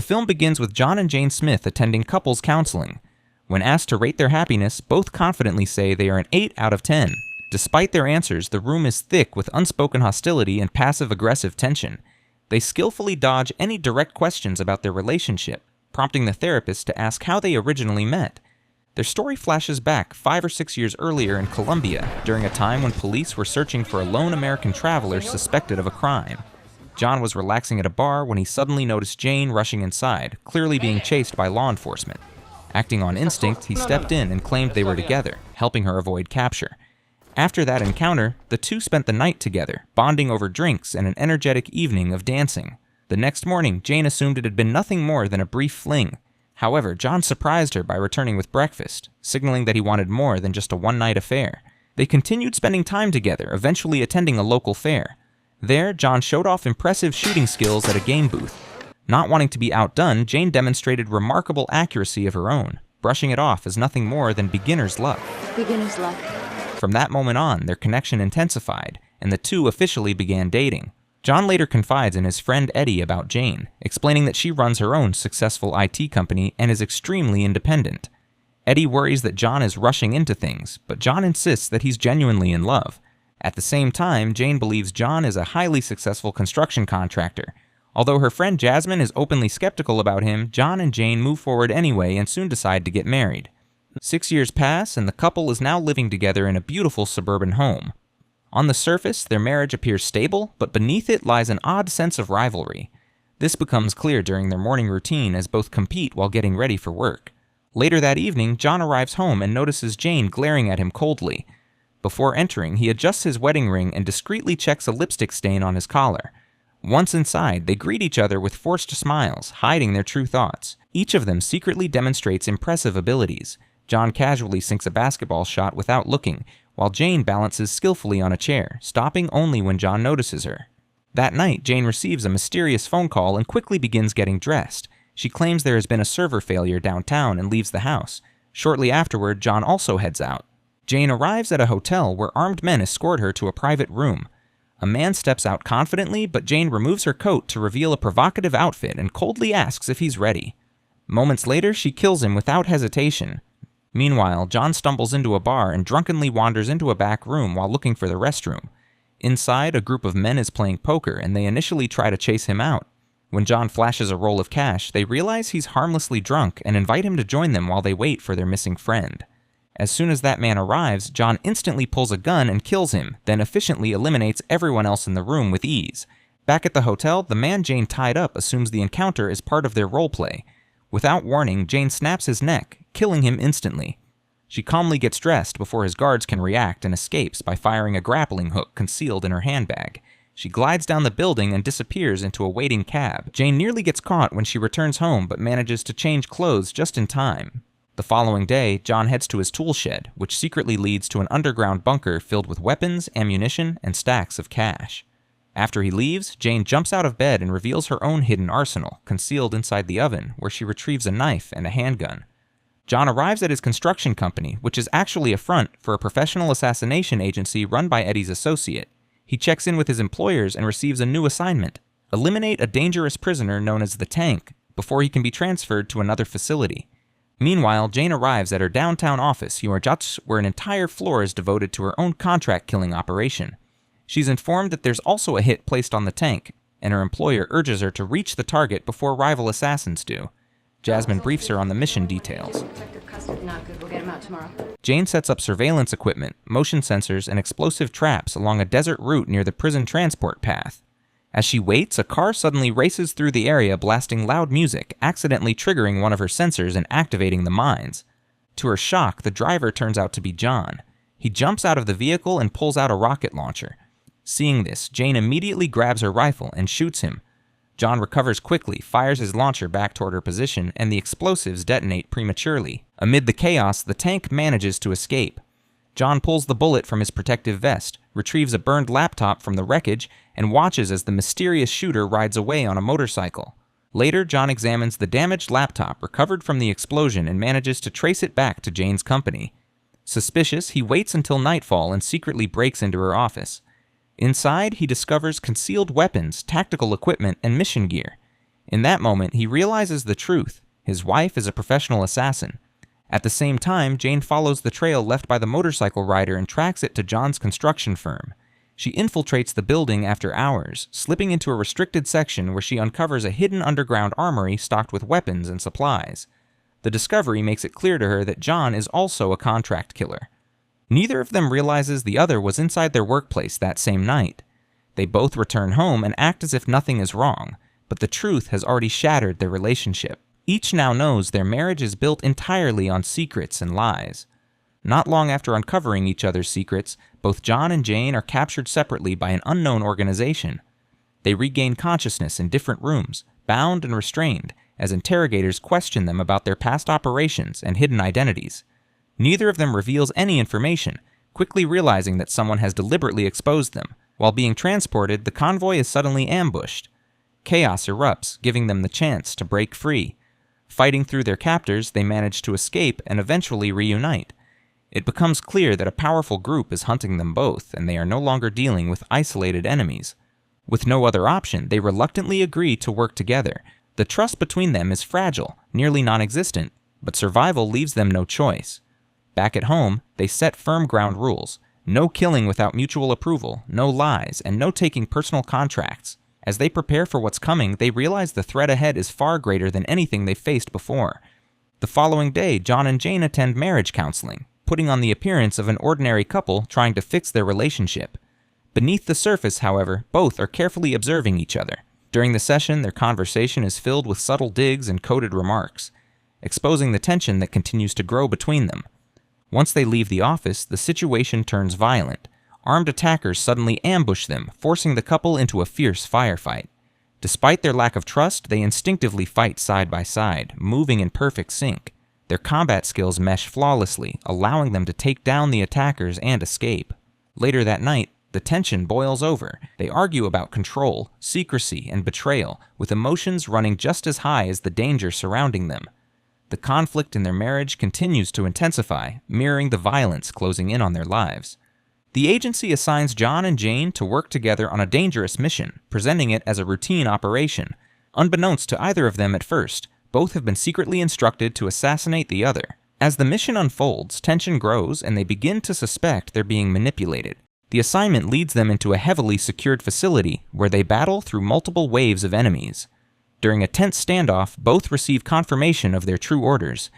film begins with John and Jane Smith attending couples counseling. When asked to rate their happiness, both confidently say they are an 8 out of 10. Despite their answers, the room is thick with unspoken hostility and passive-aggressive tension. They skillfully dodge any direct questions about their relationship, prompting the therapist to ask how they originally met. Their story flashes back 5 or 6 years earlier in Colombia, during a time when police were searching for a lone American traveler suspected of a crime. John was relaxing at a bar when he suddenly noticed Jane rushing inside, clearly being chased by law enforcement. Acting on instinct, he stepped in and claimed they were together, helping her avoid capture. After that encounter, the two spent the night together, bonding over drinks and an energetic evening of dancing. The next morning, Jane assumed it had been nothing more than a brief fling. However, John surprised her by returning with breakfast, signaling that he wanted more than just a one-night affair. They continued spending time together, eventually attending a local fair. There, John showed off impressive shooting skills at a game booth. Not wanting to be outdone, Jane demonstrated remarkable accuracy of her own, brushing it off as nothing more than beginner's luck. Beginner's luck. From that moment on, their connection intensified, and the two officially began dating. John later confides in his friend Eddie about Jane, explaining that she runs her own successful IT company and is extremely independent. Eddie worries that John is rushing into things, but John insists that he's genuinely in love. At the same time, Jane believes John is a highly successful construction contractor. Although her friend Jasmine is openly skeptical about him, John and Jane move forward anyway and soon decide to get married. 6 years pass, and the couple is now living together in a beautiful suburban home. On the surface, their marriage appears stable, but beneath it lies an odd sense of rivalry. This becomes clear during their morning routine as both compete while getting ready for work. Later that evening, John arrives home and notices Jane glaring at him coldly. Before entering, he adjusts his wedding ring and discreetly checks a lipstick stain on his collar. Once inside, they greet each other with forced smiles, hiding their true thoughts. Each of them secretly demonstrates impressive abilities. John casually sinks a basketball shot without looking, while Jane balances skillfully on a chair, stopping only when John notices her. That night, Jane receives a mysterious phone call and quickly begins getting dressed. She claims there has been a server failure downtown and leaves the house. Shortly afterward, John also heads out. Jane arrives at a hotel where armed men escort her to a private room. A man steps out confidently, but Jane removes her coat to reveal a provocative outfit and coldly asks if he's ready. Moments later, she kills him without hesitation. Meanwhile, John stumbles into a bar and drunkenly wanders into a back room while looking for the restroom. Inside, a group of men is playing poker, and they initially try to chase him out. When John flashes a roll of cash, they realize he's harmlessly drunk and invite him to join them while they wait for their missing friend. As soon as that man arrives, John instantly pulls a gun and kills him, then efficiently eliminates everyone else in the room with ease. Back at the hotel, the man Jane tied up assumes the encounter is part of their roleplay. Without warning, Jane snaps his neck, killing him instantly. She calmly gets dressed before his guards can react and escapes by firing a grappling hook concealed in her handbag. She glides down the building and disappears into a waiting cab. Jane nearly gets caught when she returns home but manages to change clothes just in time. The following day, John heads to his tool shed, which secretly leads to an underground bunker filled with weapons, ammunition, and stacks of cash. After he leaves, Jane jumps out of bed and reveals her own hidden arsenal, concealed inside the oven, where she retrieves a knife and a handgun. John arrives at his construction company, which is actually a front for a professional assassination agency run by Eddie's associate. He checks in with his employers and receives a new assignment: eliminate a dangerous prisoner known as the Tank, before he can be transferred to another facility. Meanwhile, Jane arrives at her downtown office, Yorjats, where an entire floor is devoted to her own contract-killing operation. She's informed that there's also a hit placed on the Tank, and her employer urges her to reach the target before rival assassins do. Jasmine briefs her on the mission details. Jane sets up surveillance equipment, motion sensors, and explosive traps along a desert route near the prison transport path. As she waits, a car suddenly races through the area blasting loud music, accidentally triggering one of her sensors and activating the mines. To her shock, the driver turns out to be John. He jumps out of the vehicle and pulls out a rocket launcher. Seeing this, Jane immediately grabs her rifle and shoots him. John recovers quickly, fires his launcher back toward her position, and the explosives detonate prematurely. Amid the chaos, the Tank manages to escape. John pulls the bullet from his protective vest, retrieves a burned laptop from the wreckage, and watches as the mysterious shooter rides away on a motorcycle. Later, John examines the damaged laptop recovered from the explosion and manages to trace it back to Jane's company. Suspicious, he waits until nightfall and secretly breaks into her office. Inside, he discovers concealed weapons, tactical equipment, and mission gear. In that moment, he realizes the truth. His wife is a professional assassin. At the same time, Jane follows the trail left by the motorcycle rider and tracks it to John's construction firm. She infiltrates the building after hours, slipping into a restricted section where she uncovers a hidden underground armory stocked with weapons and supplies. The discovery makes it clear to her that John is also a contract killer. Neither of them realizes the other was inside their workplace that same night. They both return home and act as if nothing is wrong, but the truth has already shattered their relationship. Each now knows their marriage is built entirely on secrets and lies. Not long after uncovering each other's secrets, both John and Jane are captured separately by an unknown organization. They regain consciousness in different rooms, bound and restrained, as interrogators question them about their past operations and hidden identities. Neither of them reveals any information, quickly realizing that someone has deliberately exposed them. While being transported, the convoy is suddenly ambushed. Chaos erupts, giving them the chance to break free. Fighting through their captors, they manage to escape and eventually reunite. It becomes clear that a powerful group is hunting them both, and they are no longer dealing with isolated enemies. With no other option, they reluctantly agree to work together. The trust between them is fragile, nearly non-existent, but survival leaves them no choice. Back at home, they set firm ground rules. No killing without mutual approval, no lies, and no taking personal contracts. As they prepare for what's coming, they realize the threat ahead is far greater than anything they've faced before. The following day, John and Jane attend marriage counseling, putting on the appearance of an ordinary couple trying to fix their relationship. Beneath the surface, however, both are carefully observing each other. During the session, their conversation is filled with subtle digs and coded remarks, exposing the tension that continues to grow between them. Once they leave the office, the situation turns violent. Armed attackers suddenly ambush them, forcing the couple into a fierce firefight. Despite their lack of trust, they instinctively fight side by side, moving in perfect sync. Their combat skills mesh flawlessly, allowing them to take down the attackers and escape. Later that night, the tension boils over. They argue about control, secrecy, and betrayal, with emotions running just as high as the danger surrounding them. The conflict in their marriage continues to intensify, mirroring the violence closing in on their lives. The agency assigns John and Jane to work together on a dangerous mission, presenting it as a routine operation. Unbeknownst to either of them at first, both have been secretly instructed to assassinate the other. As the mission unfolds, tension grows and they begin to suspect they're being manipulated. The assignment leads them into a heavily secured facility where they battle through multiple waves of enemies. During a tense standoff, both receive confirmation of their true orders.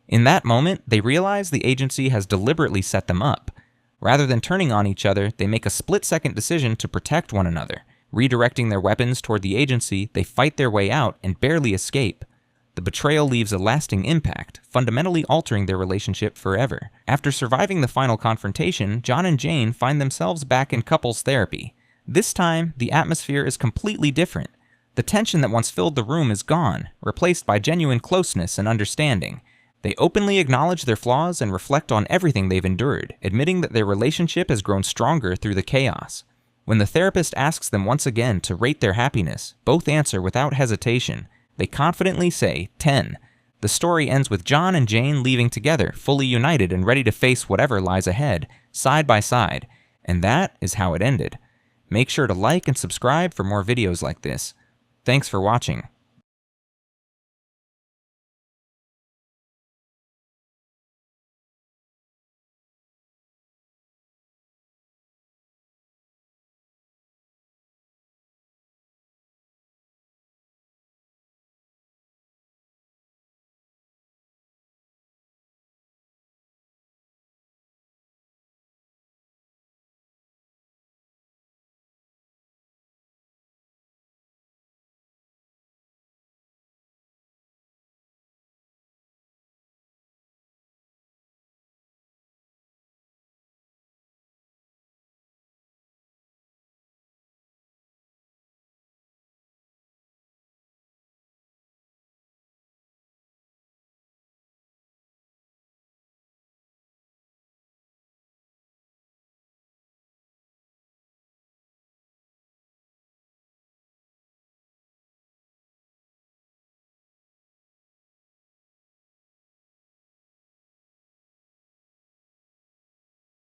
In that moment, they realize the agency has deliberately set them up. Rather than turning on each other, they make a split-second decision to protect one another. Redirecting their weapons toward the agency, they fight their way out and barely escape. The betrayal leaves a lasting impact, fundamentally altering their relationship forever. After surviving the final confrontation, John and Jane find themselves back in couples therapy. This time, the atmosphere is completely different. The tension that once filled the room is gone, replaced by genuine closeness and understanding. They openly acknowledge their flaws and reflect on everything they've endured, admitting that their relationship has grown stronger through the chaos. When the therapist asks them once again to rate their happiness, both answer without hesitation. They confidently say 10. The story ends with John and Jane leaving together, fully united and ready to face whatever lies ahead, side by side. And that is how it ended. Make sure to like and subscribe for more videos like this. Thanks for watching.